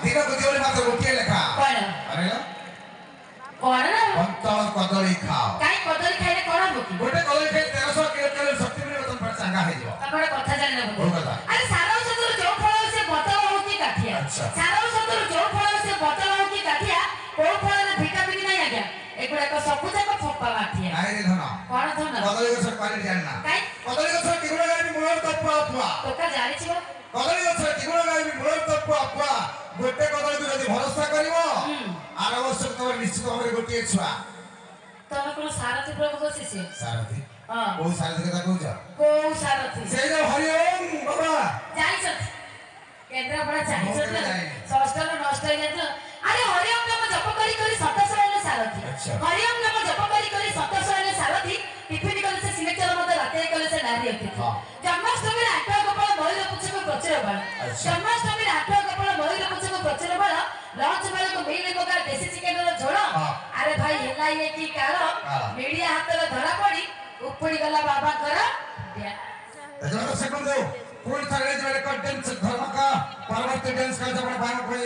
दिन को दिवली मात्र गोटे लेखा कोन अरे लो कोन ना पंतल कदली खाओ काई कदली खाइले कोन हबो की गोटे कदली खाइ 1300 किलो शक्ति मिले तुम पर चांगा हे जो आपण कथा जानि ना कोन कथा अरे सारा औषधर जो फल से बतल हो की काठिया अच्छा सारा औषधर जो फल से बतल हो की काठिया को फल रे विटामिन नै आज्ञा एगुडा को सब जाक फोपा काठिया नाइ रे धन कोन धन कदली गछ क्वालिटी जानना काई कदली गछ किगुडा गाबी मूल तत्व अथवा तोका जानि छिबो कदली गछ किगुडा गाबी मूल तत्व अथवा गोटे कदली को यदि भरोसा करिवो आर वर्ष तोर निश्चित भाबरे गोटे छुआ तमे कोन सारथी प्रभु को शिष्य सारथी हां ओ सारथी कथा कहूछ को सारथी से जो हरि ओम बाबा जाई छ केंद्रापड़ा जाई छ षष्ठ रो नष्ट हे जात अरे हरि ओम नाम जप करी करी 700 हेले सारथी हरि ओम नाम जप करी करी 700 हेले सारथी टिफिन कले से सिलेक्टर मते राते कले से नारी होती जन्माष्टमी रे आठ गोपाल मयूर पुछको प्रचुर बळ जन्माष्टमी रे आठ गोपाल मयूर पुछको प्रचुर बळ लंच बेले को मिल को देसी चिकन रो झोल अरे भाई हेला ये की काल मीडिया हाथ रे धरा पड़ी उपड़ी गला बाबा कर जरा सेकंड दो पूर्ण तरह से रेकॉर्ड डांस धर्म का परवर्ती डांस का जब बाहर कोई